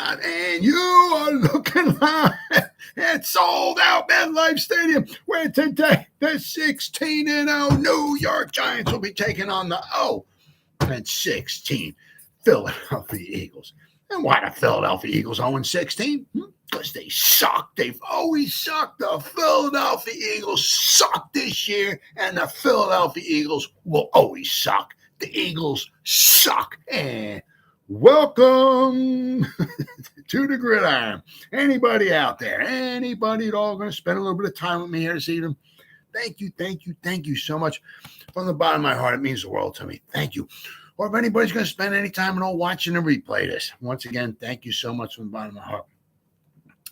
live, and you are looking live at sold out MetLife Stadium, where today the 16-0 New York Giants will be taking on the 0-16 Philadelphia Eagles. And why the Philadelphia Eagles 0-16? Because they suck. They've always sucked. The Philadelphia Eagles suck this year, and the Philadelphia Eagles will always suck. The Eagles suck. And welcome to the Gridiron. Anybody out there, anybody at all going to spend a little bit of time with me here this evening? Thank you so much. From the bottom of my heart, it means the world to me. Thank you. Or if anybody's going to spend any time at all watching and replay this, once again, thank you so much from the bottom of my heart.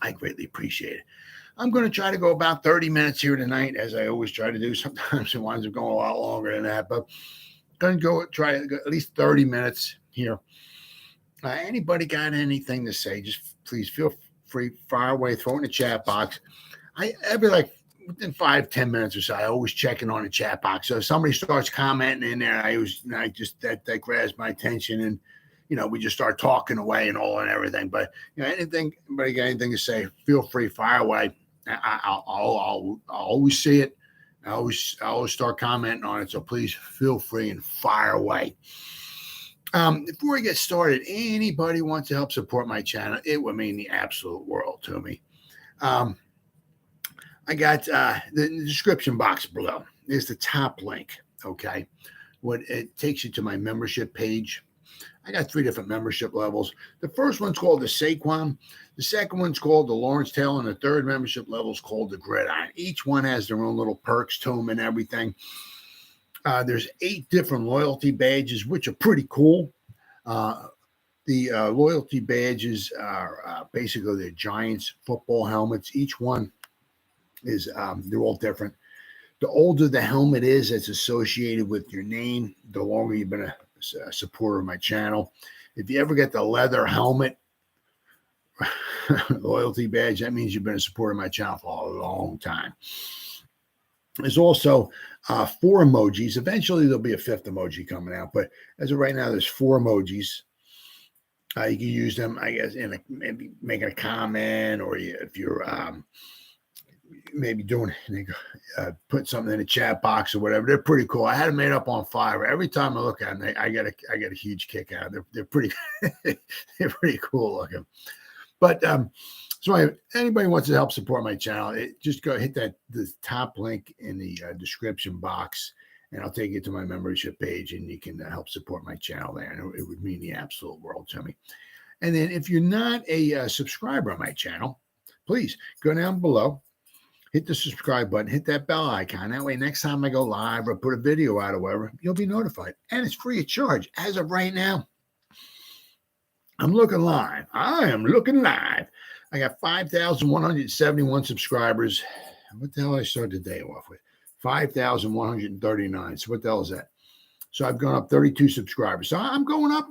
I greatly appreciate it. I'm going to try to go about 30 minutes here tonight, as I always try to do. Sometimes it winds up going a lot longer than that, but I'm going to try to go at least 30 minutes here. Anybody got anything to say, just please feel free, fire away, throw it in the chat box. Every within 5-10 minutes or so, I always check in on the chat box. So if somebody starts commenting in there, that grabs my attention, and we just start talking away and all and everything. But anybody got anything to say, feel free, fire away. I'll always see it. I always start commenting on it. So please feel free and fire away. Before we get started, anybody wants to help support my channel, it would mean the absolute world to me. I got the description box below is the top link. Okay. It takes you to my membership page. I got 3 different membership levels. The first one's called the Saquon. The second one's called the Lawrence Tail, and the third membership level is called the Gridiron. Each one has their own little perks to them and everything. There's 8 different loyalty badges, which are pretty cool. The loyalty badges are basically the Giants football helmets. Each one is they're all different. The older the helmet is that's associated with your name, the longer you've been a supporter of my channel. If you ever get the leather helmet loyalty badge, that means you've been a supporter of my channel for a long time. There's also 4 emojis. Eventually, there'll be a 5th emoji coming out, but as of right now, there's 4 emojis. You can use them, I guess, in maybe making a comment, or if you're maybe doing put something in the chat box or whatever. They're pretty cool. I had them made up on Fiverr. Every time I look at them, I get a huge kick out of them. They're pretty they're pretty cool looking. But so anybody wants to help support my channel, just go hit the top link in the description box, and I'll take you to my membership page, and you can help support my channel there. And it would mean the absolute world to me. And then if you're not a subscriber on my channel, please go down below, hit the subscribe button, hit that bell icon. That way, next time I go live or put a video out or whatever, you'll be notified. And it's free of charge. As of right now, I'm looking live. I am looking live. I got 5,171 subscribers. What the hell did I start the day off with? 5,139. So what the hell is that? So I've gone up 32 subscribers. So I'm going up,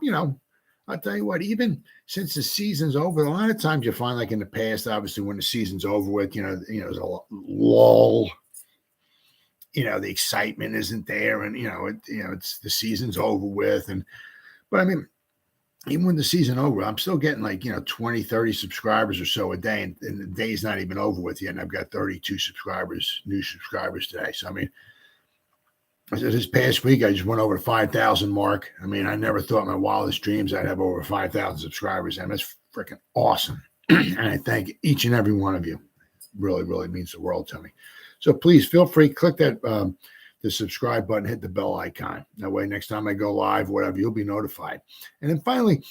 I'll tell you what, even since the season's over, a lot of times you find, like in the past, obviously when the season's over with, there's a lull, the excitement isn't there, and, it's the season's over with. But I mean, even when the season over, I'm still getting 20, 30 subscribers or so a day, and the day's not even over with yet. And I've got 32 subscribers, new subscribers today. So, I mean, this past week, I just went over the 5,000 mark. I mean, I never thought in my wildest dreams I'd have over 5,000 subscribers. And that's freaking awesome. And I thank each and every one of you. Really, really means the world to me. So please feel free, click that the subscribe button, hit the bell icon. That way, next time I go live, whatever, you'll be notified. And then finally,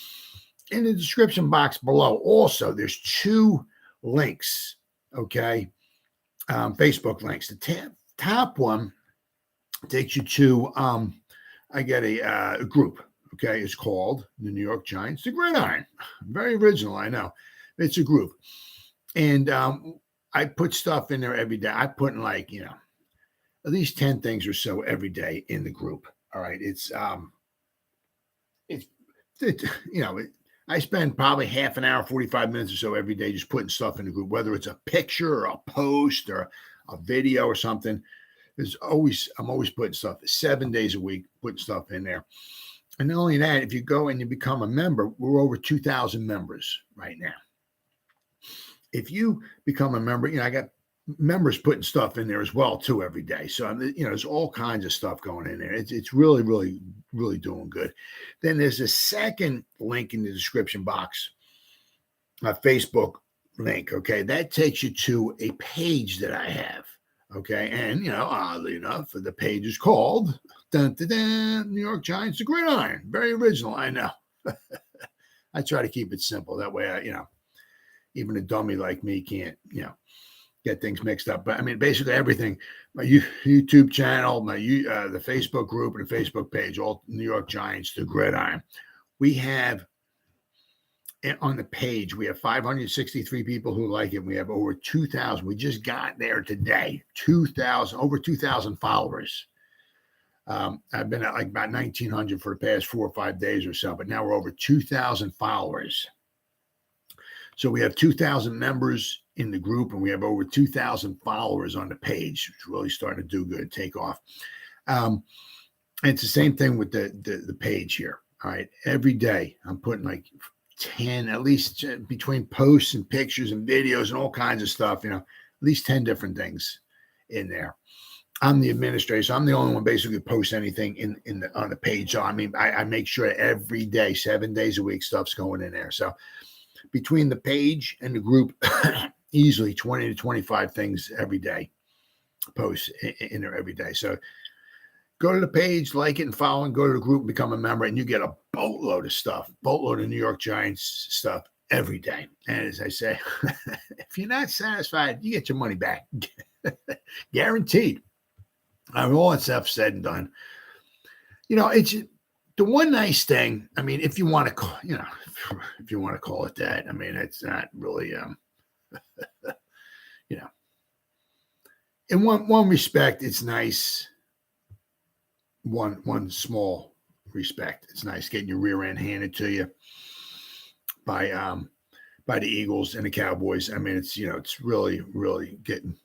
in the description box below, also, there's 2 links, okay? Facebook links. The top one takes you to, I get a group, okay? It's called the New York Giants, the Gridiron. Very original, I know. It's a group. And I put stuff in there every day. I put in at least 10 things or so every day in the group. All right. I spend probably half an hour, 45 minutes or so every day just putting stuff in the group, whether it's a picture or a post or a video or something. I'm always putting stuff 7 days a week, putting stuff in there. And not only that, if you go and you become a member, we're over 2,000 members right now. If you become a member, I got members putting stuff in there as well too every day. So there's all kinds of stuff going in there. It's really, really, really doing good. Then there's a second link in the description box, a Facebook link. Okay, that takes you to a page that I have. Okay, and oddly enough, the page is called New York Giants, the Gridiron. Very original, I know. I try to keep it simple. That way, even a dummy like me can't, get things mixed up. But I mean, basically everything, my YouTube channel, the Facebook group and the Facebook page, all New York Giants, the Gridiron. We have on the page, we have 563 people who like it. We have over 2,000. We just got there today. Over 2,000 followers. I've been at like about 1,900 for the past 4 or 5 days or so, but now we're over 2,000 followers. So we have 2,000 members in the group, and we have over 2,000 followers on the page. It's really starting to do good, take off. It's the same thing with the page here. All right, every day I'm putting like 10, at least between posts and pictures and videos and all kinds of stuff. At least 10 different things in there. I'm the administrator, so I'm the only one basically posts anything on the page. So I mean, I make sure every day, 7 days a week, stuff's going in there. So between the page and the group, easily 20 to 25 things every day, posts in there every day. So go to the page, like it and follow, and go to the group and become a member, and you get a boatload of stuff, boatload of New York Giants stuff every day. And as I say, if you're not satisfied, you get your money back. Guaranteed. I mean, all that stuff said and done. It's the one nice thing. I mean, if you want to call, if you want to call it that, I mean, it's not really, in one respect, it's nice. One small respect, it's nice getting your rear end handed to you by the Eagles and the Cowboys. I mean, it's it's really, really getting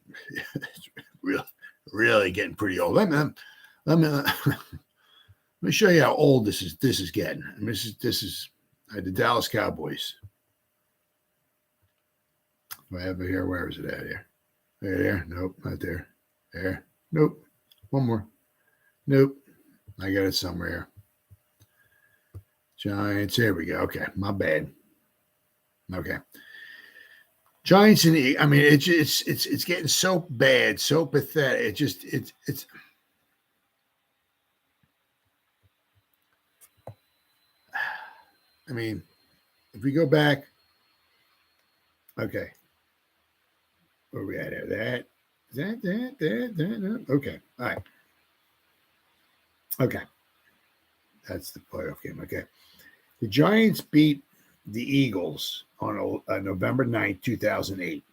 really getting pretty old. Let me show you how old this is getting. I mean, this is the Dallas Cowboys. Do I have it here? Where is it at here? There. Nope, not there. There. Nope. One more. Nope. I got it somewhere. Giants. Here we go. Okay, my bad. Okay. Giants and I mean, it's getting so bad, so pathetic. It's. I mean, if we go back, okay, where are we at here? That. Okay, all right. Okay, that's the playoff game. Okay, the Giants beat the Eagles on November 9th, 2008.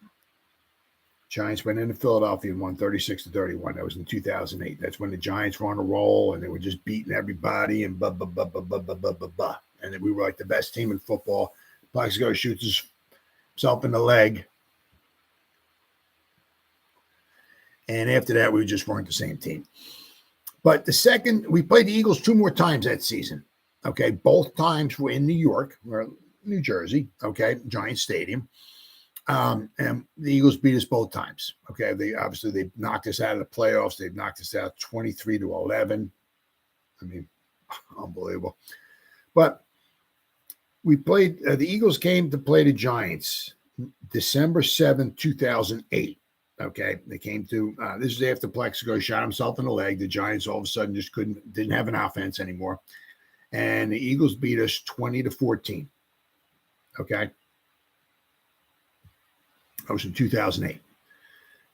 Giants went into Philadelphia and won 36-31. That was in 2008. That's when the Giants were on a roll and they were just beating everybody and blah, blah, blah, blah, blah, blah, blah, blah, blah. And then we were like the best team in football. Plaxico shoots himself in the leg. And after that, we just weren't the same team. But we played the Eagles 2 more times that season. Okay, both times were in New York or New Jersey. Okay, Giants Stadium. And the Eagles beat us both times. Okay, they knocked us out of the playoffs. They've knocked us out 23-11. I mean, unbelievable. But we played. The Eagles came to play the Giants December 7th, 2008. Okay, they came to. This is after Plaxico shot himself in the leg. The Giants all of a sudden just didn't have an offense anymore, and the Eagles beat us 20-14. Okay. That was in 2008.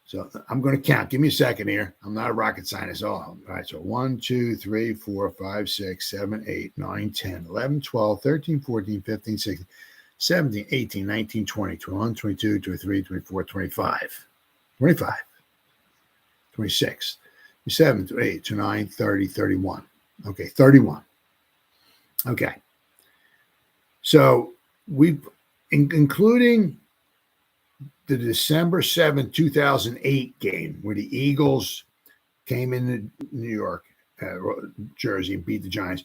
So I'm going to count. Give me a second here. I'm not a rocket scientist. All right. So 1, 2, 3, 4, 5, 6, 7, 8, 9, 10, 11, 12, 13, 14, 15, 16, 17, 18, 19, 20, 21, 22, 23, 24, 25, 25, 26, 27, 28, 29, 30, 31. Okay. 31. Okay. So we've, including the December 7th, 2008 game where the Eagles came into New York, Jersey, and beat the Giants.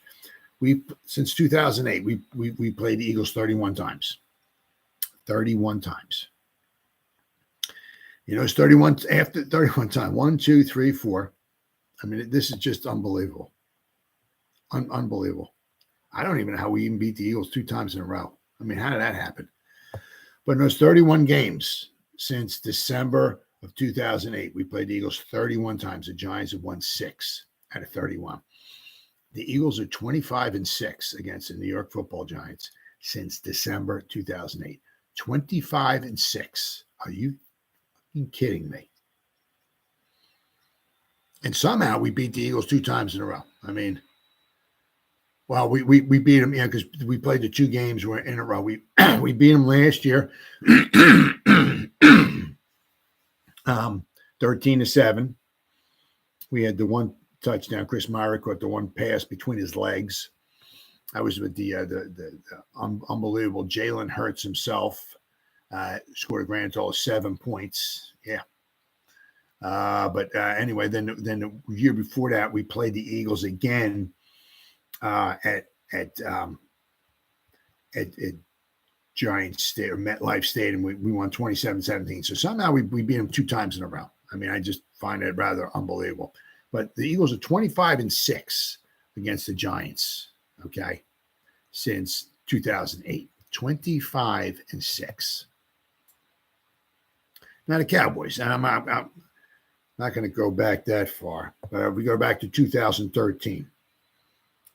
since 2008, we played the Eagles 31 times. 31 times. You know, it's 31 after 31 times. 1, 2, 3, 4. I mean, this is just unbelievable. Unbelievable. I don't even know how we even beat the Eagles 2 times in a row. I mean, how did that happen? But in those 31 games since December of 2008, we played the Eagles 31 times. The Giants have won 6 out of 31. The Eagles are 25-6 against the New York Football Giants since December 2008. 25-6. Are you kidding me? And somehow we beat the Eagles 2 times in a row. I mean, well, we beat them, because we played the 2 games in a row. We beat them last year, 13-7. We had the 1 touchdown. Chris Myra caught the 1 pass between his legs. I was with the unbelievable Jalen Hurts himself. Scored a grand total of 7 points. Yeah. But anyway, then the year before that, we played the Eagles again at Giants State or MetLife Stadium. We won 27-17. So somehow we beat them 2 times in a row. I mean, I just find it rather unbelievable. But the Eagles are 25-6 against the Giants. Okay, since 2008, 25-6. Now the Cowboys, and I'm not going to go back that far, but we go back to 2013.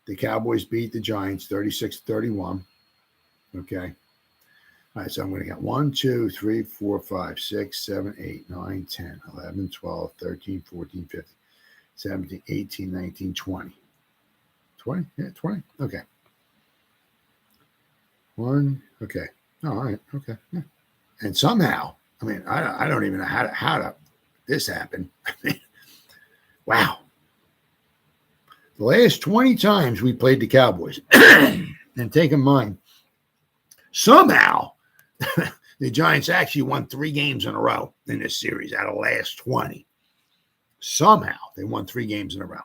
The Cowboys beat the Giants 36-31. Okay. All right, so I'm going to get 1, 2, 3, 4, 5, 6, 7, 8, 9, 10, 11, 12, 13, 14, 15, 17, 18, 19, 20. 20? Yeah, 20. Okay. 1. Okay. All right. Okay. Yeah. And somehow, I mean, I don't even know how this happened. I mean, wow. The last 20 times we played the Cowboys, and take in mind, somehow the Giants actually won 3 games in a row in this series out of the last 20. Somehow they won 3 games in a row.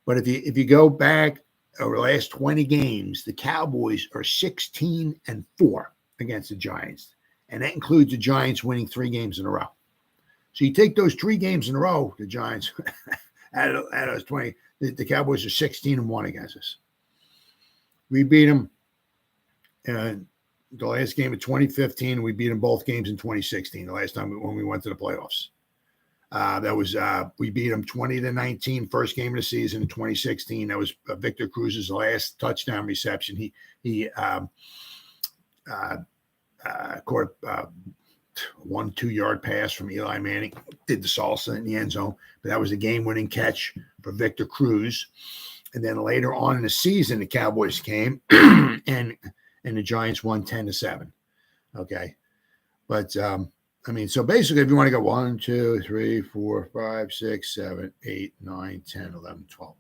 But if you go back over the last 20 games, the Cowboys are 16-4 against the Giants. And that includes the Giants winning 3 games in a row. So you take those 3 games in a row, the Giants, out of those 20, the Cowboys are 16-1 against us. We beat them in the last game of 2015. We beat them both games in 2016, the last time when we went to the playoffs. That was we beat them 20-19, first game of the season in 2016. That was Victor Cruz's last touchdown reception. He caught a 1-2-yard pass from Eli Manning, did the salsa in the end zone, but that was a game-winning catch for Victor Cruz. And then later on in the season, the Cowboys came and the Giants won 10-7. Okay, but I mean, so basically, if you want to go 1, 2, 3, 4, 5, 6, 7, 8, 9, 10, 11, 12.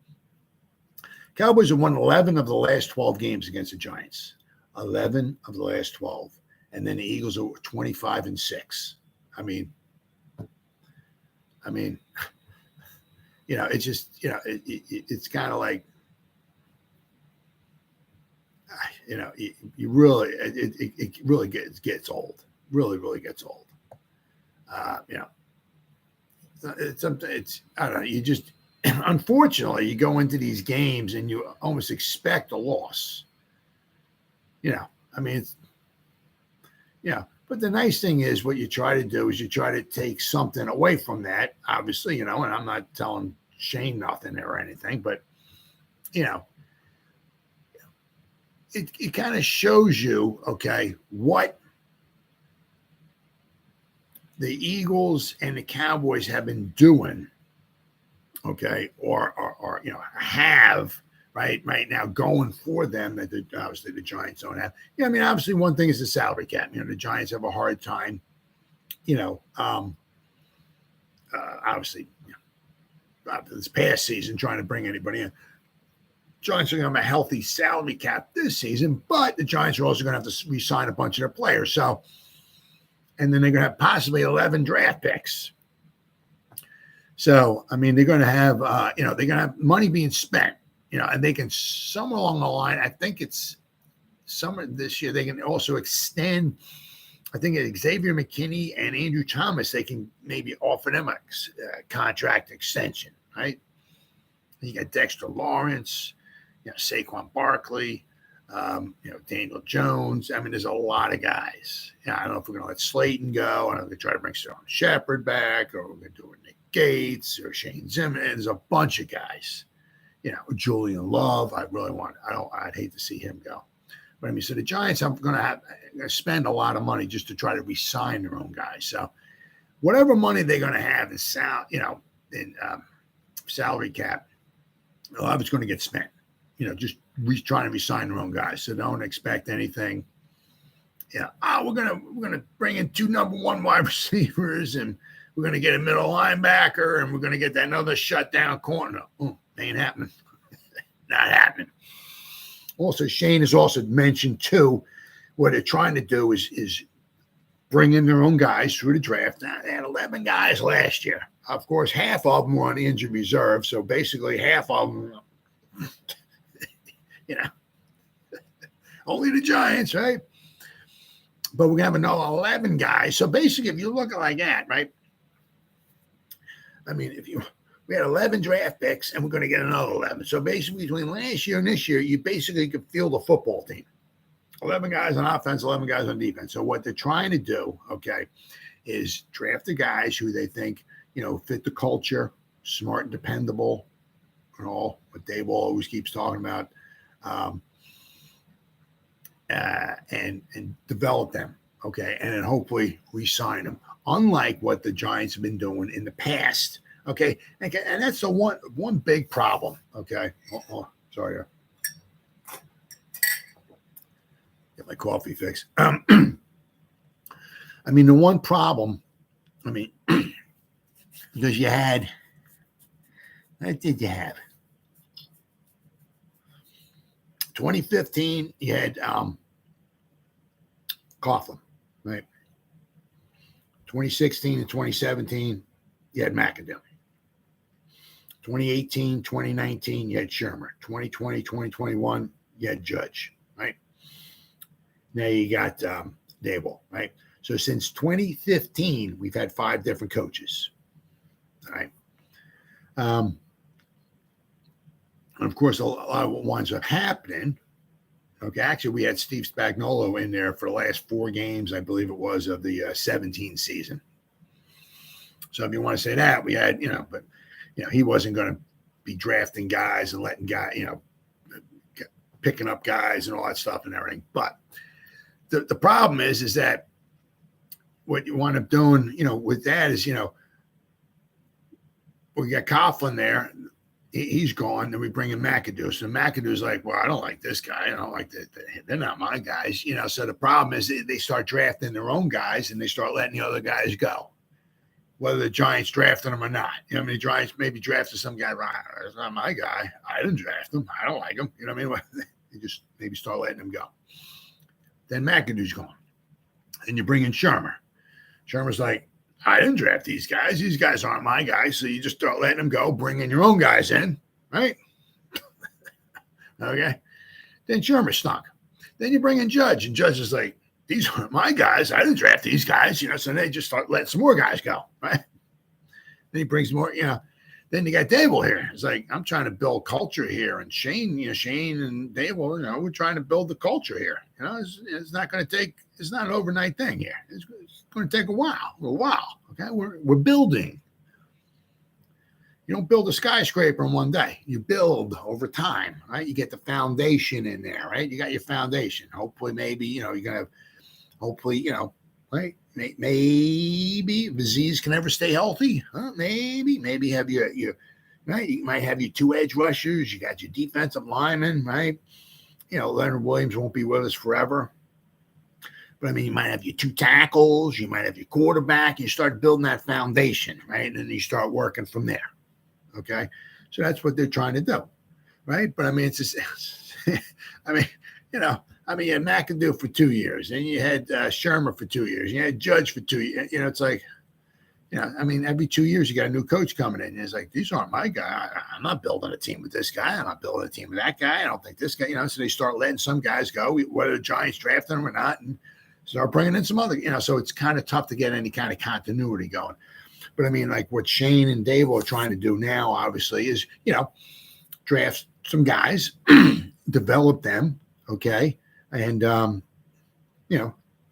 Cowboys have won 11 of the last 12 games against the Giants. 11 of the last 12. And then the Eagles are 25-6. I mean, you know, it's just, you know, it's kind of like, you know, you really, it really gets old. Really, really gets old. You know, it's I don't know. You just, unfortunately, you go into these games and you almost expect a loss. You know, I mean, it's, you know, but the nice thing is what you try to do is you try to take something away from that, obviously, you know, and I'm not telling Shane nothing there or anything, but, you know, it kind of shows you, okay, what the Eagles and the Cowboys have been doing, okay, or you know, have right now going for them that obviously the Giants don't have. Yeah, I mean, obviously one thing is the salary cap. You know, the Giants have a hard time, you know, obviously, you know, this past season trying to bring anybody in. Giants are going to have a healthy salary cap this season, but the Giants are also going to have to re-sign a bunch of their players. So, and then they're going to have possibly 11 draft picks. So, I mean, they're going to have, you know, they're going to have money being spent. And they can somewhere along the line, I think it's summer this year, they can also extend. I think Xavier McKinney and Andrew Thomas, they can maybe offer them a contract extension, right? You got Dexter Lawrence, Saquon Barkley, Daniel Jones. I mean, there's a lot of guys. I don't know if we're going to let Slayton go. I don't know if we're going to try to bring Sterling Shepard back, or we're going to do it Nick Gates or Oshane Ximines. There's a bunch of guys. Julian Love. I'd hate to see him go. But I mean, so the Giants are going to spend a lot of money just to try to re-sign their own guys. So whatever money they're going to have in salary cap, a lot of it's going to get spent. Just trying to re-sign their own guys. So don't expect anything. We're gonna bring in 2 number 1 wide receivers, and we're gonna get a middle linebacker, and we're gonna get that another shutdown corner. Ain't happening. Not happening. Also, Shane has also mentioned too, what they're trying to do is bring in their own guys through the draft. Now, they had 11 guys last year. Of course, half of them were on the injured reserve. So basically, half of them, only the Giants, right? But we're going to have another 11 guys. So basically, if you look at like that, right? I mean, we had 11 draft picks, and we're going to get another 11. So basically, between last year and this year, you basically could field a football team. 11 guys on offense, 11 guys on defense. So what they're trying to do, is draft the guys who they think, fit the culture, smart and dependable, and all what Dave always keeps talking about, and develop them, and then hopefully re-sign them. Unlike what the Giants have been doing in the past. Okay, and that's the one big problem. Okay, sorry, get my coffee fixed. I mean, the one problem. I mean, because you had, what did you have? 2015, you had Coughlin, right? 2016 and 2017, you had McAdoo. 2018, 2019, you had Shermer. 2020, 2021, you had Judge, right? Now you got Dable, right? So since 2015, we've had 5 different coaches, all right? And of course, a lot of what winds up happening, actually, we had Steve Spagnuolo in there for the last 4 games, I believe it was, of the 17 season. So if you want to say that, we had, but he wasn't going to be drafting guys and letting guys, picking up guys and all that stuff and everything. But the problem is that what you wind up doing, with that is, we got Coughlin there. He's gone. Then we bring in McAdoo. So McAdoo's like, well, I don't like this guy. I don't like that. They're not my guys. So the problem is they start drafting their own guys and they start letting the other guys go, whether the Giants drafted them or not. The Giants maybe drafted some guy. That's not my guy. I didn't draft him. I don't like him. You know what I mean? They just maybe start letting him go. Then McAdoo's gone. And you bring in Shermer. Shermer's like, I didn't draft these guys. These guys aren't my guys. So you just start letting them go, bring in your own guys in, right? Okay. Then Shermer stunk. Then you bring in Judge, and Judge is like, these aren't my guys. I didn't draft these guys, so they just start letting some more guys go, right? Then he brings more, Then you got Dable here. It's like, I'm trying to build culture here. And Shane and Dable, we're trying to build the culture here. It's not going to take, it's not an overnight thing here. It's going to take a while. Okay. We're building. You don't build a skyscraper in one day. You build over time, right? You get the foundation in there, right? You got your foundation. Hopefully, maybe, you're going to, right? Maybe Azeez can ever stay healthy. Huh? Maybe have your right. You might have your 2 edge rushers. You got your defensive linemen, right? Leonard Williams won't be with us forever. But I mean, you might have your 2 tackles. You might have your quarterback. You start building that foundation, right? And then you start working from there. Okay. So that's what they're trying to do. Right. But I mean, it's just, you had McAdoo for 2 years, and you had Shermer for 2 years. You had Judge for 2 years. It's like, I mean, every 2 years you got a new coach coming in. And it's like, these aren't my guy. I'm not building a team with this guy. I'm not building a team with that guy. I don't think this guy, so they start letting some guys go, whether the Giants draft them or not, and start bringing in some other, so it's kind of tough to get any kind of continuity going. But I mean, like what Shane and Dave are trying to do now, obviously, is, draft some guys, develop them, okay, and,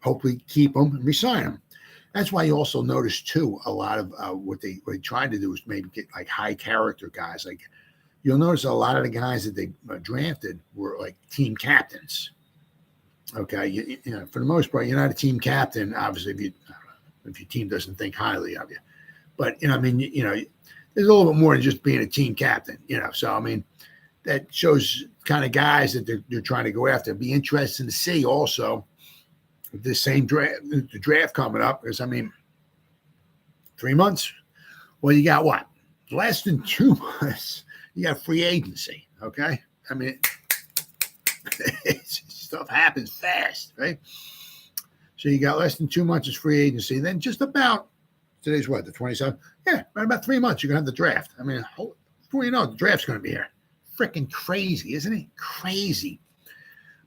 hopefully keep them and re-sign them. That's why you also notice, too, a lot of what they tried to do is maybe get like high character guys. Like you'll notice a lot of the guys that they drafted were like team captains. Okay, for the most part, you're not a team captain, obviously, if your team doesn't think highly of you. But there's a little bit more than just being a team captain. So I mean, that shows kind of guys that they're trying to go after. It'd be interesting to see also this same draft, the draft coming up, because 3 months. Well, you got what? Less than 2 months. You got free agency. Okay, I mean, stuff happens fast, right? So you got less than 2 months of free agency. Then just about today's what, the 27th? Yeah, right about 3 months. You're gonna have the draft. I mean, before you know it, the draft's gonna be here. Freaking crazy, isn't it? Crazy.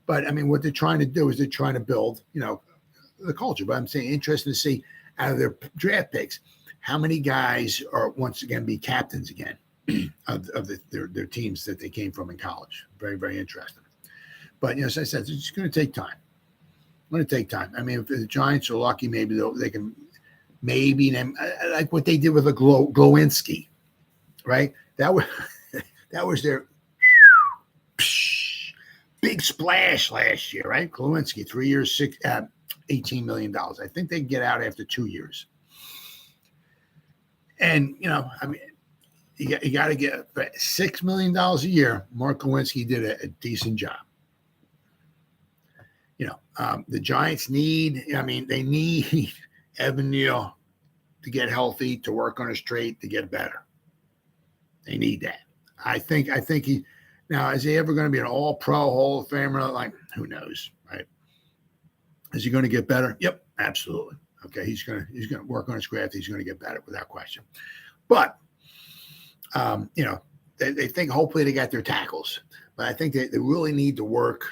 But I mean, what they're trying to do is they're trying to build, the culture. But I'm saying, interesting to see out of their draft picks, how many guys are once again be captains again of their teams that they came from in college. Very, very interesting. But as I said, it's just going to take time. I mean, if the Giants are lucky, maybe they can, like what they did with a Glowinski, right? That was their big splash last year, right? Glowinski, 3 years, $18 million. I think they can get out after 2 years. And, I mean, you got to get $6 million a year. Mark Glowinski did a decent job. The Giants need Evan Neal to get healthy, to work on his trait, to get better. They need that. I think he. Now, is he ever going to be an all-pro Hall of Famer? Like, who knows, right? Is he going to get better? Yep, absolutely. Okay, he's going to work on his craft. He's going to get better without question. But, they think hopefully they got their tackles. But I think they really need to work.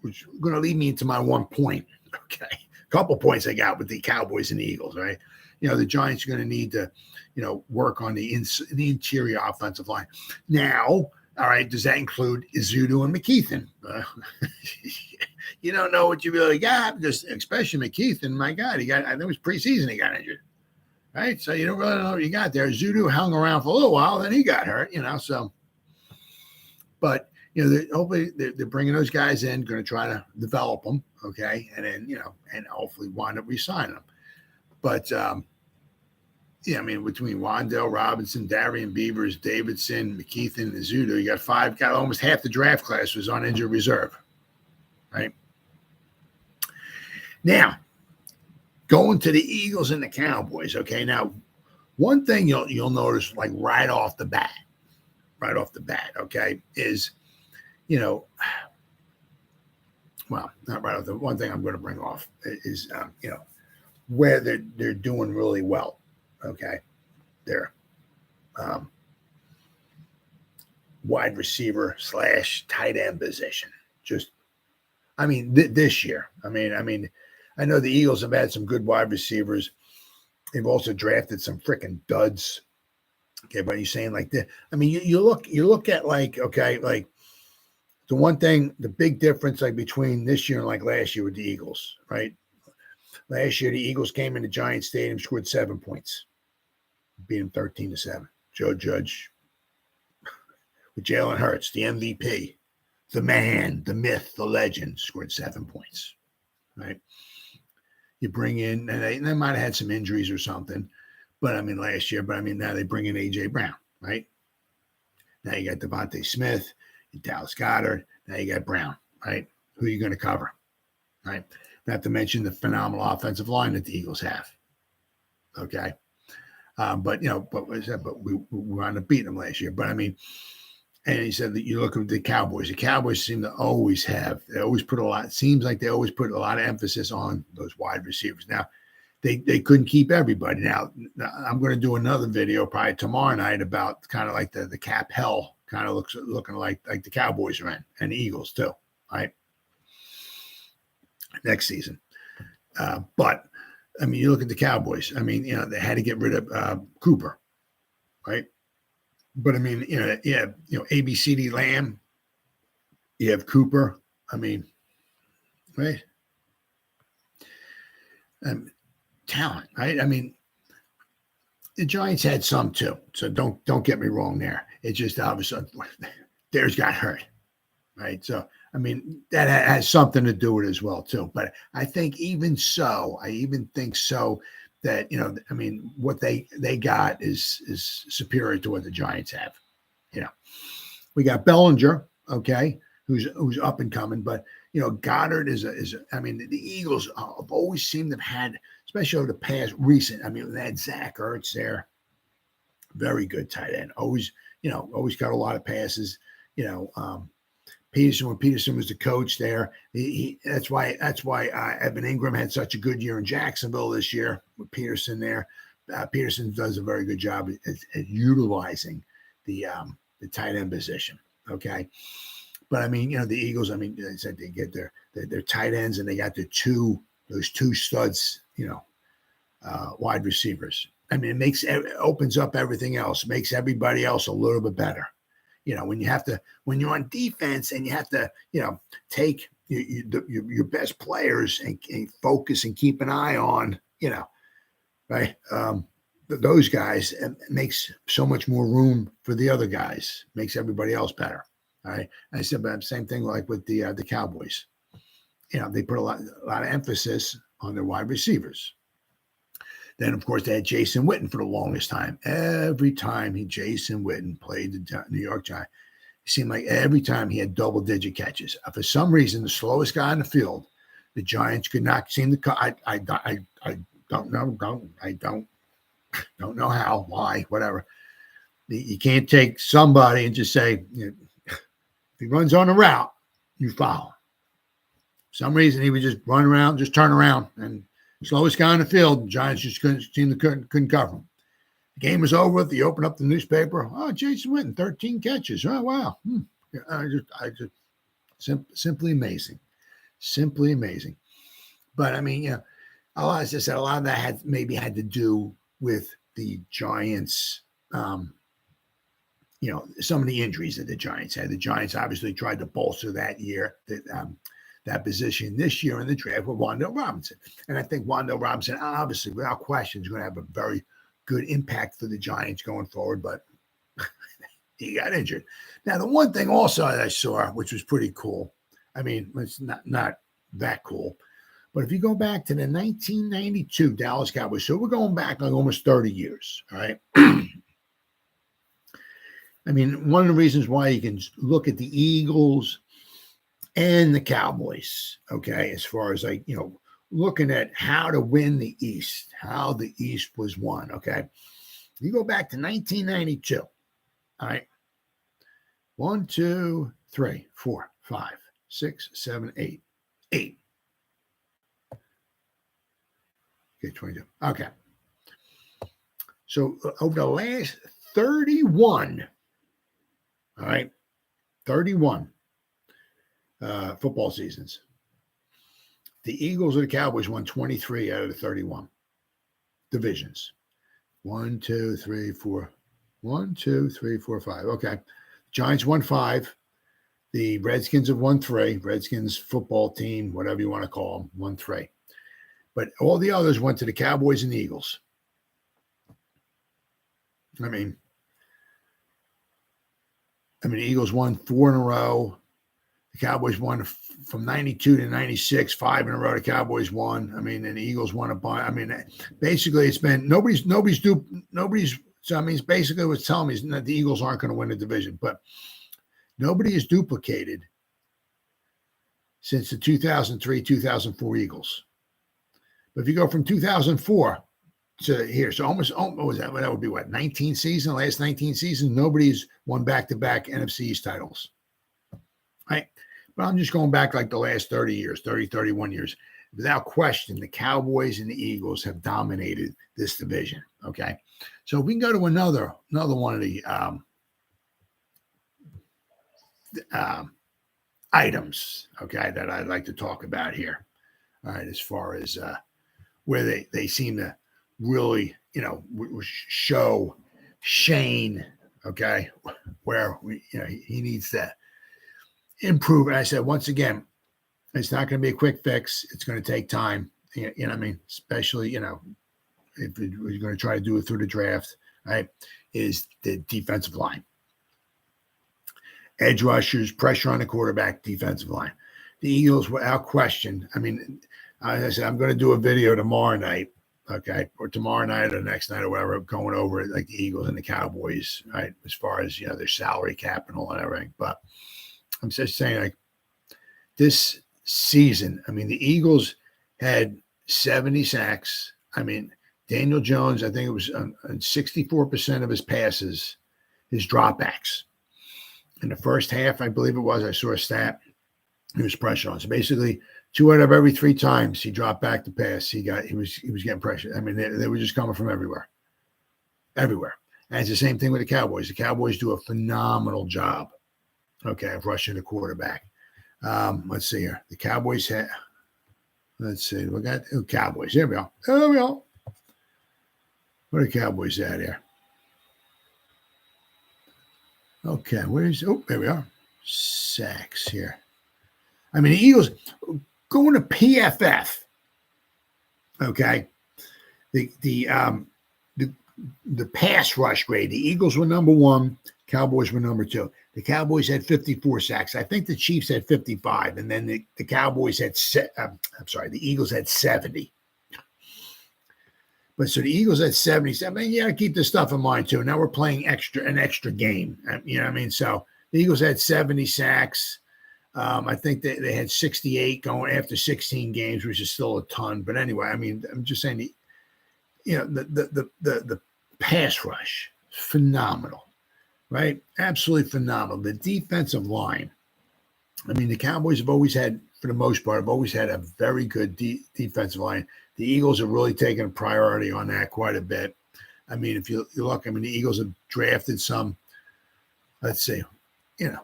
Which is going to lead me into my 1 point. Okay, a couple points I got with the Cowboys and the Eagles, right? The Giants are going to need to, work on the interior offensive line. Now, all right, does that include Ezeudu and McKeithen? You don't know what you really got, because especially McKeithen, my God, I think it was preseason he got injured, right? So you don't really know what you got there. Ezeudu hung around for a little while, then he got hurt, so. But, hopefully they're bringing those guys in, going to try to develop them, okay? And then, and hopefully wind up re-signing them. But, between Wandale Robinson, Darian Beavers, Davidson, McKeithen, and Ezeudu, you got almost half the draft class was on injured reserve, right? Now, going to the Eagles and the Cowboys, okay? Now, one thing you'll notice, like right off the bat, okay, is, well, not right off. The one thing I'm going to bring off is, where they're doing really well. Okay, they're wide receiver / tight end position. Just, this year. I know the Eagles have had some good wide receivers. They've also drafted some freaking duds. Okay, but you're saying like that. You look at like, okay, like the one thing, the big difference like between this year and like last year with the Eagles, right? Last year, the Eagles came into Giants Stadium, scored 7 points, beat them 13-7. Joe Judge with Jalen Hurts, the MVP, the man, the myth, the legend, scored 7 points, right? You bring in, and they might have had some injuries or something, but last year, but now they bring in A.J. Brown, right? Now you got DeVonta Smith, Dallas Goedert, now you got Brown, right? Who are you going to cover, right? Not to mention the phenomenal offensive line that the Eagles have. Okay. But we wound up beating them last year. But and he said that you look at the Cowboys. The Cowboys seem to seems like they always put a lot of emphasis on those wide receivers. Now, they couldn't keep everybody. Now I'm going to do another video probably tomorrow night about kind of like the cap hell kind of looking like the Cowboys are in, and the Eagles too, right? Next season. But I mean, you look at the Cowboys. I mean, they had to get rid of Cooper, right? But I mean, ABCD Lamb, you have Cooper. I mean, right? Talent, right? I mean, the Giants had some too, so don't get me wrong there. It's just obviously theirs got hurt, right? So I mean that has something to do with it as well too. But I think even so, that I mean what they got is superior to what the Giants have. We got Bellinger, okay, who's up and coming, but Goddard is I mean the Eagles have always seemed to have had, especially over the past recent. I mean they had Zach Ertz there, very good tight end, always got a lot of passes. Peterson, when Peterson was the coach there, that's why Evan Ingram had such a good year in Jacksonville this year with Peterson there. Peterson does a very good job at utilizing the tight end position. Okay. But I mean, the Eagles, I mean, they said they get their tight ends and they got those two studs, wide receivers. I mean, it opens up everything else, makes everybody else a little bit better. When you're on defense and you have to, take your best players and focus and keep an eye on, right. Those guys, it makes so much more room for the other guys, makes everybody else better. All right. I said, but same thing like with the Cowboys. They put a lot of emphasis on their wide receivers. Then, of course, they had Jason Witten for the longest time. Every time Jason Witten played the New York Giants, it seemed like every time he had double-digit catches. For some reason, the slowest guy on the field, the Giants could not seem to. I don't know. I don't know how, why, whatever. You can't take somebody and just say, if he runs on a route, you follow. For some reason, he would just run around, just turn around, and slowest guy on the field, the Giants just couldn't cover him. The game was over with. He opened up the newspaper. Oh, Jason Witten, 13 catches. Oh, wow. Simply amazing. Simply amazing. But, I mean, a lot of that had to do with the Giants, some of the injuries that the Giants had. The Giants obviously tried to bolster that year, that position this year in the draft with Wan'Dale Robinson. And I think Wan'Dale Robinson, obviously, without question, is going to have a very good impact for the Giants going forward, but he got injured. Now, the one thing also that I saw, which was pretty cool, I mean, it's not that cool, but if you go back to the 1992 Dallas Cowboys, so we're going back like almost 30 years, all right? I mean, one of the reasons why you can look at the Eagles and the Cowboys, okay, as far as looking at how to win the East, how the East was won, okay? You go back to 1992, all right? 1, 2, 3, 4, 5, 6, 7, 8. 8. Okay, 22. Okay. So over the last 31, all right, 31 football seasons, the Eagles or the Cowboys won 23 out of the 31 divisions. 1, 2, 3, 4. 1, 2, 3, 4, 5. Okay. Giants won 5. The Redskins have won 3. Redskins football team, whatever you want to call them, won 3. But all the others went to the Cowboys and the Eagles. I mean, the Eagles won 4 in a row. The Cowboys won from 92 to 96, 5 in a row. The Cowboys won. I mean, and the Eagles won a bunch. I mean, basically, it's been nobody's. So I mean, it's basically what's telling me is that the Eagles aren't going to win the division, but nobody is duplicated since the 2003-2004 Eagles. But if you go from 2004 to here, so almost what was that? That would be what, 19 seasons, last 19 seasons, nobody's won back-to-back NFC East titles. Right? But I'm just going back like the last 30 years, 30, 31 years. without question, the Cowboys and the Eagles have dominated this division. Okay, so if we can go to another one of the items, okay, that I'd like to talk about here. All right, as far as where they seem to really, show Schoen, okay, where he needs to improve. And I said, once again, it's not going to be a quick fix. It's going to take time. You know what I mean? Especially, if we're going to try to do it through the draft, right, is the defensive line. Edge rushers, pressure on the quarterback, defensive line. The Eagles, without question, I mean, as I said, I'm going to do a video tomorrow night, okay, or tomorrow night or next night or whatever, going over like the Eagles and the Cowboys, right, as far as, their salary cap and all that everything. But I'm just saying, like, this season, I mean, the Eagles had 70 sacks. I mean, Daniel Jones, I think it was on 64% of his passes, his dropbacks. In the first half, I believe it was, I saw a stat, he was pressure on. So basically, 2 out of every 3 times he dropped back to pass, he was getting pressure. I mean, they were just coming from everywhere. And it's the same thing with the Cowboys. The Cowboys do a phenomenal job, okay, of rushing the quarterback. Let's see here. The Cowboys had, let's see, we got Cowboys. There we go. What are the Cowboys at here? Okay, there we are. Sacks here. I mean, the Eagles going to PFF. Okay, the pass rush grade. The Eagles were number 1. Cowboys were number 2. The Cowboys had 54 sacks. I think the Chiefs had 55, and then the Cowboys had the Eagles had 70. But so the Eagles had 77. I mean, you got to keep this stuff in mind too. Now we're playing an extra game. You know what I mean? So the Eagles had 70 sacks. I think they had 68 going after 16 games, which is still a ton. But anyway, I mean, I'm just saying, the pass rush, phenomenal, right? Absolutely phenomenal. The defensive line. I mean, the Cowboys have always had, for the most part, a very good defensive line. The Eagles have really taken a priority on that quite a bit. I mean, if you look, I mean, the Eagles have drafted some, let's see, and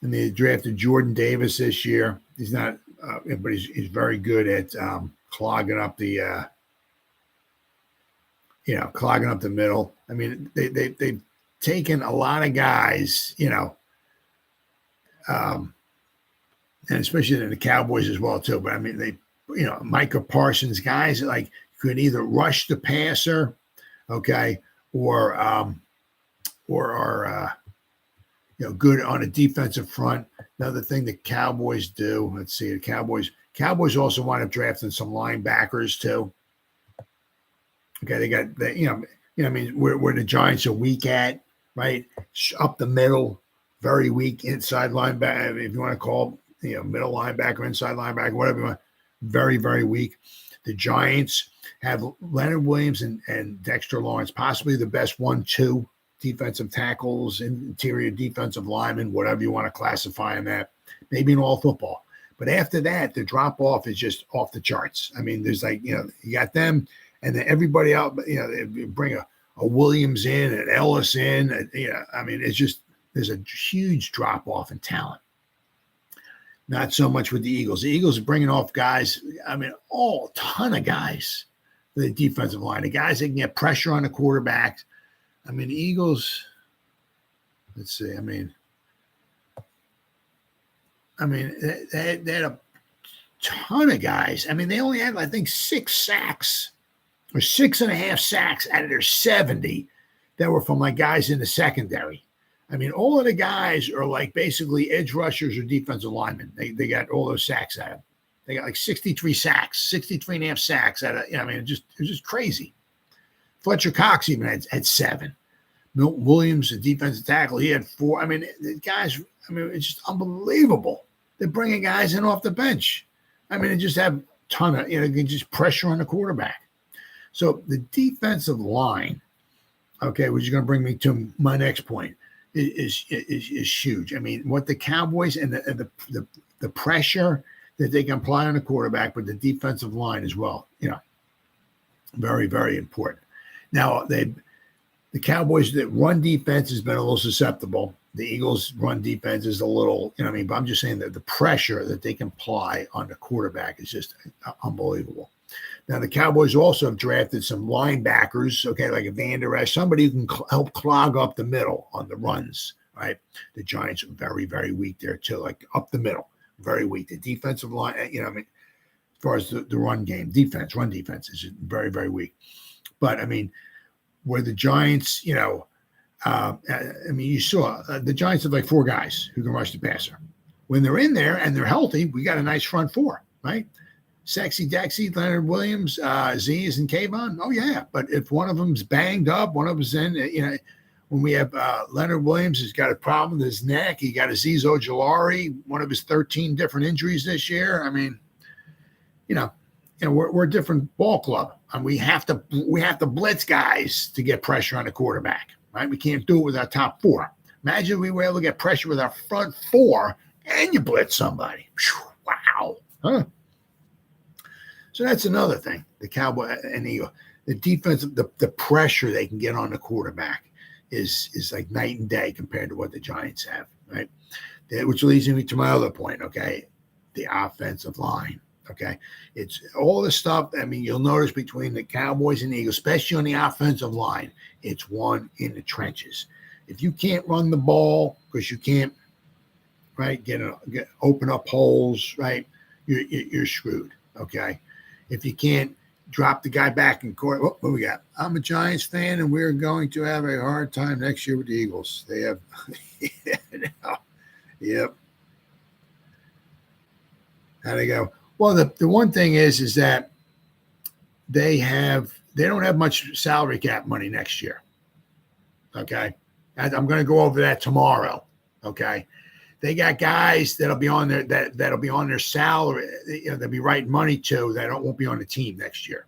they drafted Jordan Davis this year. He's not, but he's very good at clogging up the middle. I mean, they've taken a lot of guys, and especially in the Cowboys as well too. But I mean, Micah Parsons, guys that like could either rush the passer, okay, or are good on a defensive front. Another thing the Cowboys do, let's see, the Cowboys also wind up drafting some linebackers too. Okay, they got I mean, where the Giants are weak at, right? Up the middle, very weak inside linebacker, if you want to call middle linebacker, inside linebacker, whatever you want. Very, very weak. The Giants have Leonard Williams and Dexter Lawrence, possibly the best 1-2 defensive tackles, interior defensive linemen, whatever you want to classify in that, maybe in all football. But after that, the drop off is just off the charts. I mean, there's like, you got them and then everybody else, they bring a Williams in, an Ellis in, I mean, it's just, there's a huge drop off in talent. Not so much with the Eagles. The Eagles are bringing off guys, I mean, a ton of guys for the defensive line. The guys that can get pressure on the quarterback. I mean, the Eagles, let's see, I mean, they had a ton of guys. I mean, they only had, I think, 6 sacks or 6.5 sacks out of their 70 that were from like guys in the secondary. I mean, all of the guys are like basically edge rushers or defensive linemen. They got all those sacks out of them. They got like 63 sacks, 63.5 sacks out of, I mean, it was just crazy. Fletcher Cox even had 7. Milton Williams, the defensive tackle, he had 4. I mean, the guys, it's just unbelievable. They're bringing guys in off the bench. I mean, they just have a ton of, just pressure on the quarterback. So the defensive line, okay, which is going to bring me to my next point, is huge. I mean, what the Cowboys and the pressure that they can apply on the quarterback, but the defensive line as well. Very, very important. Now, the Cowboys, that run defense has been a little susceptible. The Eagles' run defense is a little, but I'm just saying that the pressure that they can apply on the quarterback is just unbelievable. Now, the Cowboys also have drafted some linebackers, okay, like a Van Der Esch, somebody who can help clog up the middle on the runs, right? The Giants are very, very weak there, too, like up the middle, very weak. The defensive line, as far as the run game, run defense is very, very weak. But, where the Giants, you saw the Giants have like 4 guys who can rush the passer. When they're in there and they're healthy, we got a nice front 4, right? Sexy Dexy, Leonard Williams, Azeez, and Kayvon. Oh, yeah. But if one of them's banged up, one of them's in, when we have Leonard Williams has got a problem with his neck, he got Azeez Ojulari, one of his 13 different injuries this year. We're a different ball club, and we have to blitz guys to get pressure on the quarterback, right? We can't do it with our top 4. Imagine if we were able to get pressure with our front 4 and you blitz somebody. Whew, wow. Huh? So that's another thing. The Cowboy and the defense, the pressure they can get on the quarterback is like night and day compared to what the Giants have, right? Which leads me to my other point, okay? The offensive line, okay? It's all the stuff, you'll notice between the Cowboys and the Eagles, especially on the offensive line, it's one in the trenches. If you can't run the ball because you can't, right, open up holes, right, you're screwed, okay? If you can't drop the guy back in court, what we got? I'm a Giants fan, and we're going to have a hard time next year with the Eagles. They have, yep. How'd they go? Well, the one thing is that they don't have much salary cap money next year. Okay, I'm going to go over that tomorrow. Okay. They got guys that'll be on their salary. They'll be writing money to that won't be on the team next year.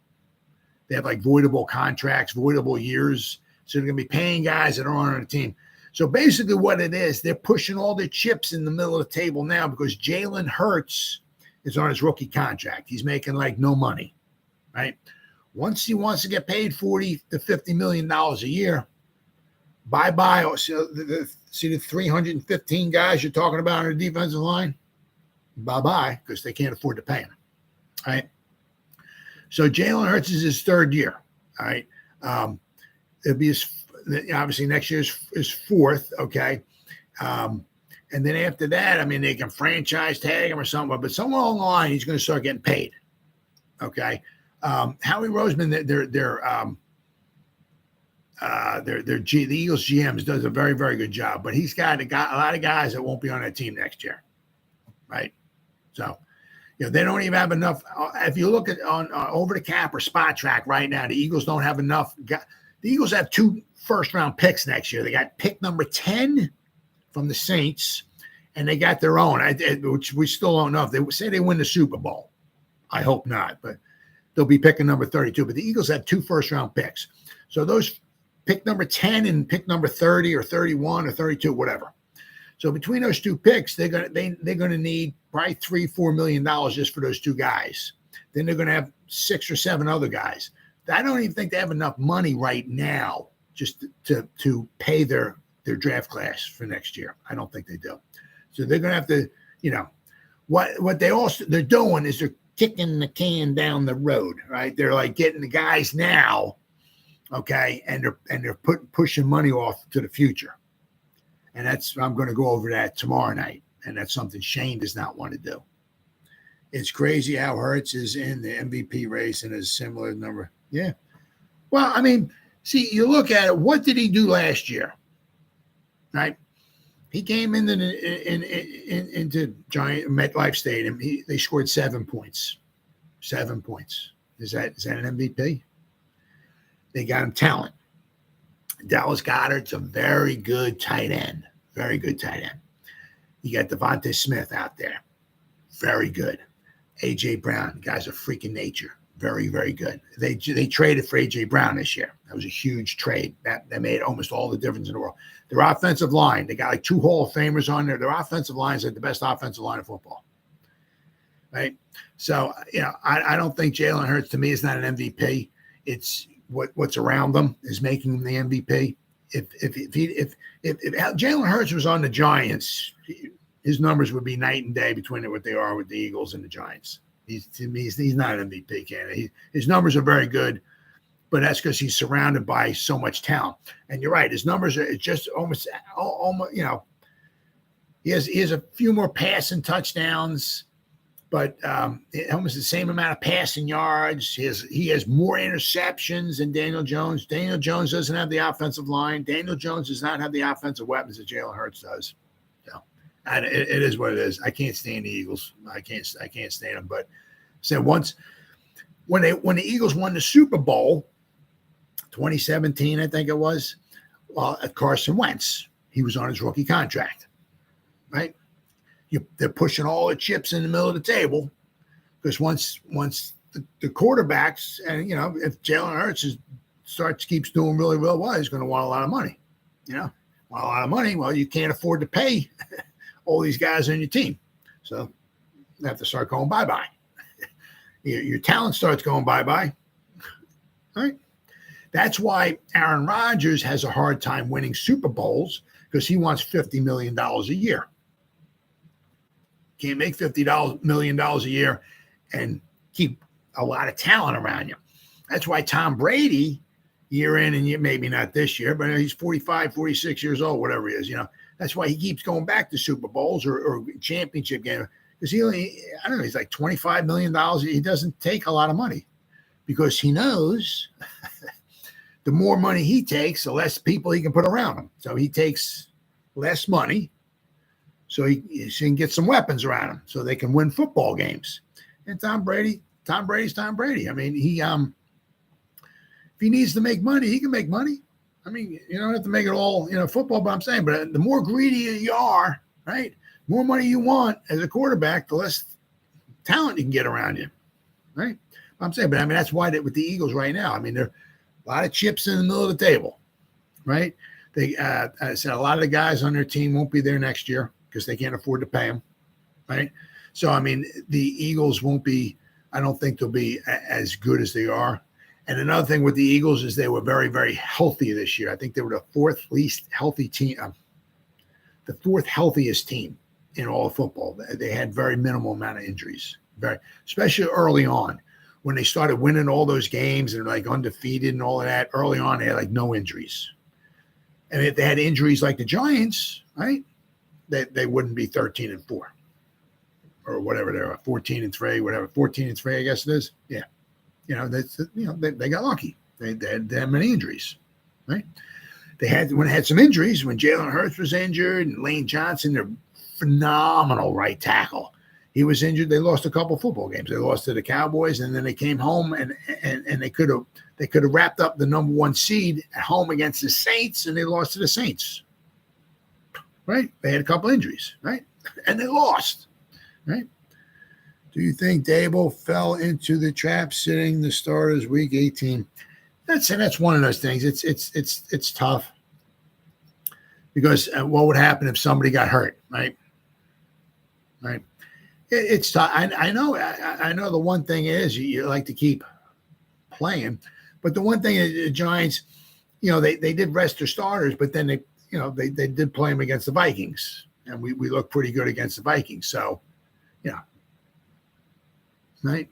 They have like voidable contracts, voidable years. So they're going to be paying guys that aren't on the team. So basically what it is, they're pushing all their chips in the middle of the table now because Jalen Hurts is on his rookie contract. He's making like no money, right? Once he wants to get paid $40 to $50 million a year, bye-bye. See the 315 guys you're talking about on the defensive line? Bye-bye, because they can't afford to pay him, right? So Jalen Hurts is his 3rd year, all right? It'll be obviously next year is 4th, okay? And then after that, they can franchise tag him or something, but somewhere along the line, he's going to start getting paid, okay? Howie Roseman, the Eagles GMs does a very, very good job, but he's got a lot of guys that won't be on that team next year, right? So, they don't even have enough. If you look at on over the cap or spot track right now, the Eagles don't have enough. The Eagles have 2 first-round picks next year. They got pick number 10 from the Saints, and they got their own, which we still don't know if they say they win the Super Bowl. I hope not, but they'll be picking number 32. But the Eagles have 2 first-round picks. So those pick number 10 and pick number 30 or 31 or 32, whatever. So between those 2 picks, they're gonna need probably $3-4 million just for those 2 guys. Then they're gonna have 6 or 7 other guys. I don't even think they have enough money right now just to pay their draft class for next year. I don't think they do. So they're gonna have to, what they're doing is they're kicking the can down the road, right? They're like getting the guys now. Okay, and they're pushing money off to the future, and I'm going to go over that tomorrow night, and that's something Shane does not want to do. It's crazy how Hurts is in the MVP race and a similar number. Yeah, well, see, you look at it. What did he do last year? Right, he came into Giant MetLife Stadium. They scored 7 points. 7 points. Is that an MVP? They got him talent. Dallas Goedert's a very good tight end. Very good tight end. You got DeVonta Smith out there. Very good. A.J. Brown. The guy's a freak of nature. Very, very good. They traded for A.J. Brown this year. That was a huge trade. That made almost all the difference in the world. Their offensive line, they got like 2 Hall of Famers on there. Their offensive line is like the best offensive line in football. right? So, I don't think Jalen Hurts to me is not an MVP. It's what's around them is making him the MVP. If Jalen Hurts was on the Giants, his numbers would be night and day between what they are with the Eagles and the Giants. He's not an MVP candidate. His numbers are very good, but that's because he's surrounded by so much talent. And you're right, his numbers are just almost. He has a few more passing touchdowns, but almost the same amount of passing yards. He has more interceptions than Daniel Jones. Daniel Jones doesn't have the offensive line. Daniel Jones does not have the offensive weapons that Jalen Hurts does. So, and it is what it is. I can't stand the Eagles. I can't stand them. But when the Eagles won the Super Bowl, 2017, I think it was, at Carson Wentz, he was on his rookie contract, right? They're pushing all the chips in the middle of the table because once the quarterbacks, and if Jalen Hurts keeps doing really well, he's going to want a lot of money. Want a lot of money. Well, you can't afford to pay all these guys on your team, so you have to start going bye-bye. Your talent starts going bye-bye, right? That's why Aaron Rodgers has a hard time winning Super Bowls because he wants $50 million a year. Can't make $50 million a year and keep a lot of talent around you. That's why Tom Brady, year in and year, maybe not this year, but he's 45, 46 years old, whatever he is. That's why he keeps going back to Super Bowls or championship games. Because he's like $25 million. He doesn't take a lot of money because he knows the more money he takes, the less people he can put around him. So he takes less money so he can get some weapons around him so they can win football games. And Tom Brady's Tom Brady. I mean, if he needs to make money, he can make money. I mean, you don't have to make it all, football, but I'm saying, but the more greedy you are, right, more money you want as a quarterback, the less talent you can get around you, right? I'm saying, but I mean, that's why with the Eagles right now, I mean, there are a lot of chips in the middle of the table, right? I said a lot of the guys on their team won't be there next year because they can't afford to pay them, right? So, I mean, the Eagles won't be, I don't think they'll be as good as they are. And another thing with the Eagles is they were very, very healthy this year. I think they were the fourth least healthy team, the fourth healthiest team in all of football. They had very minimal amount of injuries, especially early on when they started winning all those games and like undefeated and all of that. Early on, they had like no injuries. And if they had injuries like the Giants, right, they wouldn't be 13-4 or whatever they are, 14-3, whatever, 14-3, I guess it is. Yeah. They got lucky. They had that many injuries, right? When they had some injuries, when Jalen Hurts was injured and Lane Johnson, their phenomenal right tackle, he was injured. They lost a couple football games. They lost to the Cowboys, and then they came home and they could have wrapped up the number one seed at home against the Saints, and they lost to the Saints. Right? They had a couple injuries, right? And they lost, right? Do you think Dable fell into the trap sitting the starters week 18? That's one of those things. It's tough because what would happen if somebody got hurt, right? Right. It's tough. I know the one thing is you like to keep playing, but the one thing is the Giants, they did rest their starters, but then they did play them against the Vikings, and we looked pretty good against the Vikings. So, right.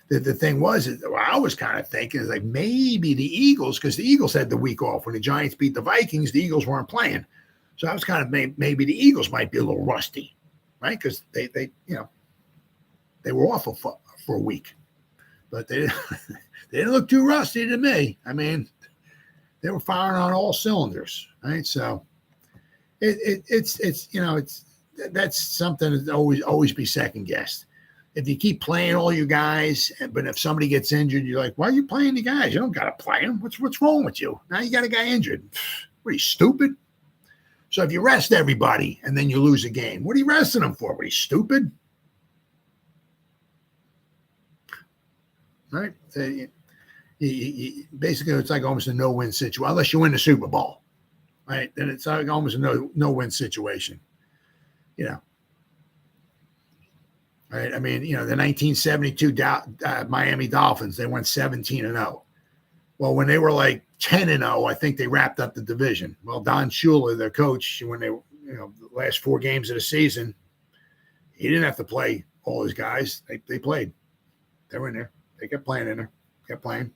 The thing was, I was kind of thinking is like maybe the Eagles, because the Eagles had the week off when the Giants beat the Vikings, the Eagles weren't playing. So I was kind of maybe the Eagles might be a little rusty, right? Because they were awful for a week, but they didn't look too rusty to me. I mean, they were firing on all cylinders, right? So that's something that always be second guessed. If you keep playing all your guys, but if somebody gets injured, you're like, why are you playing the guys? You don't got to play them. What's wrong with you? Now you got a guy injured. What are you, stupid? So if you rest everybody and then you lose a game, what are you resting them for? What are you, stupid? Right? Basically, it's like almost a no-win situation, unless you win the Super Bowl, right? Then it's like almost a no-win situation, right? I mean, the 1972 Miami Dolphins, they went 17-0. Well, when they were like 10-0, I think they wrapped up the division. Well, Don Shula, their coach, when they, the last 4 games of the season, he didn't have to play all his guys. They played. They were in there. They kept playing in there. Kept playing.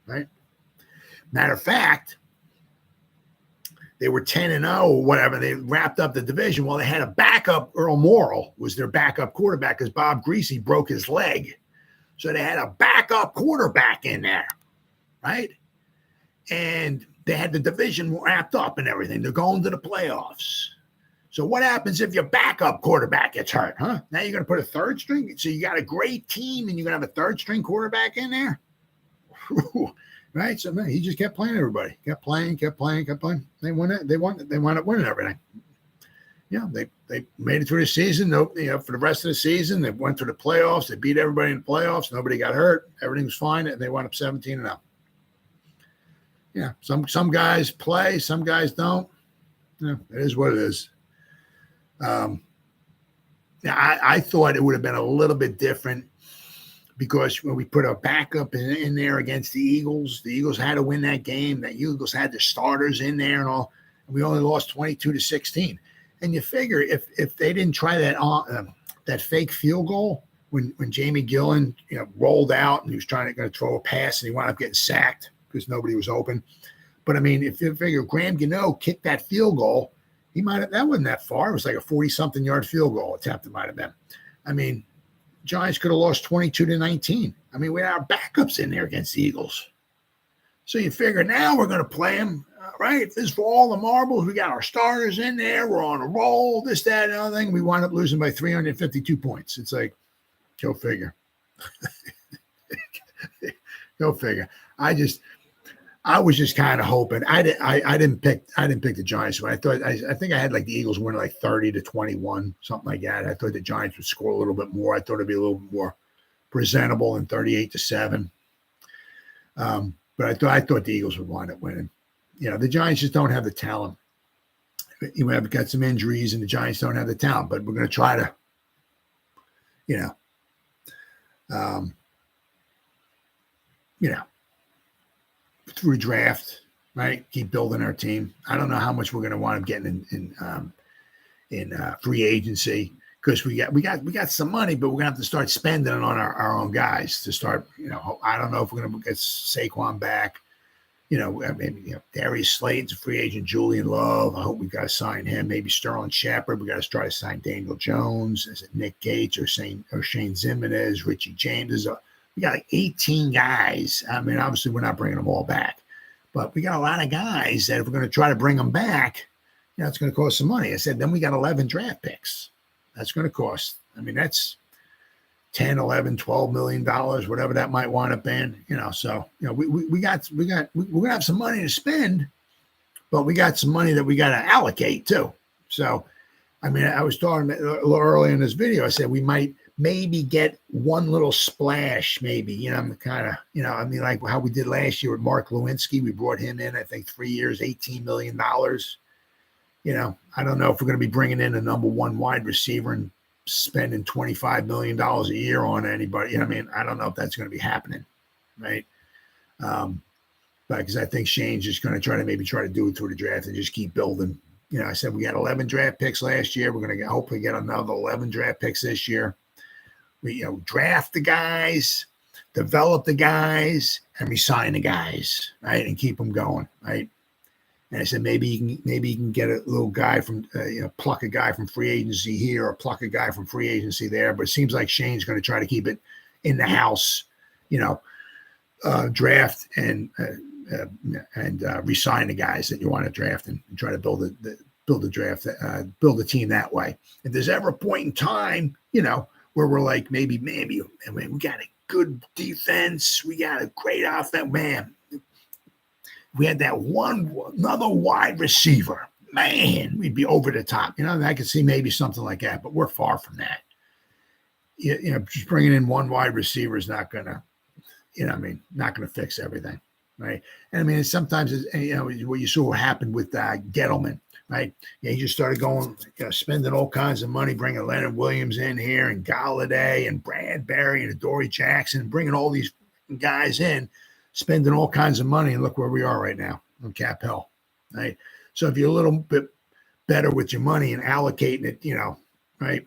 Right? Matter of fact, they were 10-0 or whatever. They wrapped up the division. Well, they had a backup. Earl Morrall was their backup quarterback because Bob Greasy broke his leg. So they had a backup quarterback in there, right? And they had the division wrapped up and everything. They're going to the playoffs. So what happens if your backup quarterback gets hurt, huh? Now you're going to put a third string? So you got a great team and you're going to have a third string quarterback in there? Right? So man, he just kept playing everybody. Kept playing. They won it. They wound up winning everything. They made it through the season. For the rest of the season, they went through the playoffs. They beat everybody in the playoffs. Nobody got hurt. Everything was fine, and they wound up 17-0. Yeah, some guys play, some guys don't. It is what it is. I thought it would have been a little bit different because when we put a backup in there against the Eagles had to win that game. The Eagles had their starters in there and all. And we only lost 22-16. And you figure if they didn't try that fake field goal when Jamie Gillen rolled out and he was going to throw a pass and he wound up getting sacked because nobody was open. But I mean, if you figure Graham Gano kicked that field goal, that wasn't that far. It was like a 40-something yard field goal attempt. It might have been. I mean, Giants could have lost 22-19. I mean, we had our backups in there against the Eagles. So you figure now we're going to play them, right? This is for all the marbles. We got our starters in there. We're on a roll, this, that, and other thing. We wind up losing by 352 points. It's like, go figure. Go figure. I was just kind of hoping. I didn't pick the Giants. But I think I had like the Eagles win like 30-21, something like that. I thought the Giants would score a little bit more. I thought it'd be a little bit more presentable than 38-7. But I thought the Eagles would wind up winning. The Giants just don't have the talent. You have got some injuries, and the Giants don't have the talent. But we're going to try to, through draft, right? Keep building our team. I don't know how much we're going to wind up getting in free agency because we got some money, but we're going to have to start spending it on our own guys to start. I don't know if we're going to get Saquon back. Darius Slayton's a free agent. Julian Love. I hope we've got to sign him. Maybe Sterling Shepard. We got to try to sign Daniel Jones. Is it Nick Gates or Oshane Ximines, Richie James? We got like 18 guys. I mean, obviously we're not bringing them all back, but we got a lot of guys that if we're going to try to bring them back, it's going to cost some money. I said, then we got 11 draft picks. That's going to cost. I mean, that's 10, 11, 12 million dollars, whatever that might wind up being. So we're gonna have some money to spend, but we got some money that we got to allocate too. So, I mean, I was talking a little early in this video. I said we might maybe get one little splash, maybe. I'm kind of, like how we did last year with Mark Lewinsky. We brought him in, I think, 3 years, $18 million. I don't know if we're going to be bringing in a number one wide receiver and spending $25 million a year on anybody. I don't know if that's going to be happening, right? But because I think Shane's just going to try to do it through the draft and just keep building. I said we got 11 draft picks last year. We're going to hopefully get another 11 draft picks this year. We draft the guys, develop the guys, and resign the guys, right, and keep them going, right. And I said maybe you can get a little guy from pluck a guy from free agency here or pluck a guy from free agency there. But it seems like Shane's going to try to keep it in the house, draft and resign the guys that you want to draft and try to build a team that way. If there's ever a point in time, where we're like maybe we got a good defense, we got a great offense, man. We had that another wide receiver, man, we'd be over the top. I could see maybe something like that, but we're far from that. Just bringing in one wide receiver is not gonna, not gonna fix everything, right? And sometimes what you saw happen with Gettleman, right? Yeah, he just started going, spending all kinds of money, bringing Leonard Williams in here and Golladay and Bradbury and Adoree Jackson, bringing all these guys in, spending all kinds of money. And look where we are right now on Cap Hill, right? So if you're a little bit better with your money and allocating it, right?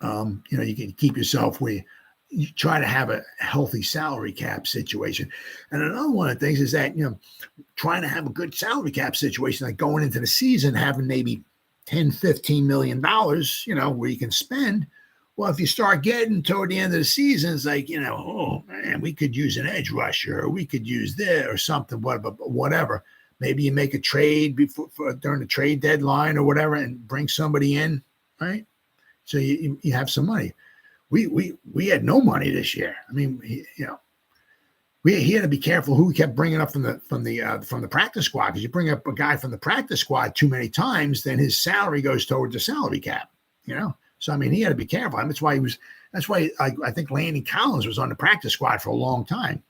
You can keep yourself where you try to have a healthy salary cap situation. And another one of the things is that, trying to have a good salary cap situation, like going into the season, having maybe $10, $15 million, where you can spend. Well, if you start getting toward the end of the season, it's like, oh man, we could use an edge rusher, or we could use this or something, whatever. Maybe you make a trade during the trade deadline or whatever, and bring somebody in, right? So you have some money. We had no money this year. I mean, he had to be careful who he kept bringing up from the practice squad, because you bring up a guy from the practice squad too many times, then his salary goes towards the salary cap. So I mean, he had to be careful. I mean, that's why I think Landon Collins was on the practice squad for a long time,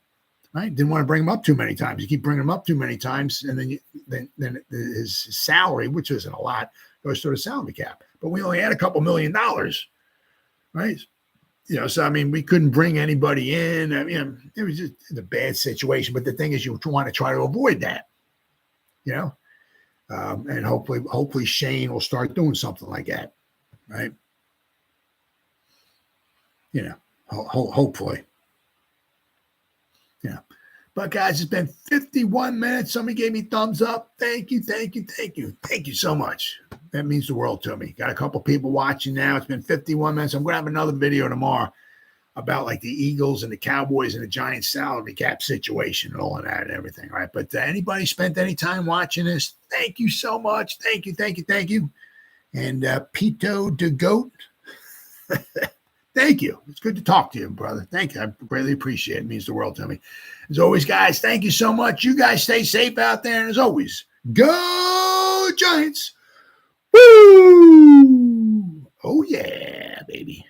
right? Didn't want to bring him up too many times. You keep bringing him up too many times, and then his salary, which isn't a lot, goes to the salary cap. But we only had a couple $1 million, right? So, I mean, we couldn't bring anybody in. I mean, it was just a bad situation. But the thing is, you want to try to avoid that, and hopefully Shane will start doing something like that, right? Hopefully. Yeah. But guys, it's been 51 minutes. Somebody gave me thumbs up. Thank you. Thank you so much. That means the world to me. Got a couple people watching now. It's been 51 minutes. I'm going to have another video tomorrow about like the Eagles and the Cowboys and the Giants salary cap situation and all of that and everything, right? But anybody spent any time watching this, thank you so much. Thank you. And Pito de Goat, thank you. It's good to talk to you, brother. Thank you. I greatly appreciate it. It means the world to me. As always, guys, thank you so much. You guys stay safe out there. And as always, go Giants. Woo! Oh, yeah, baby.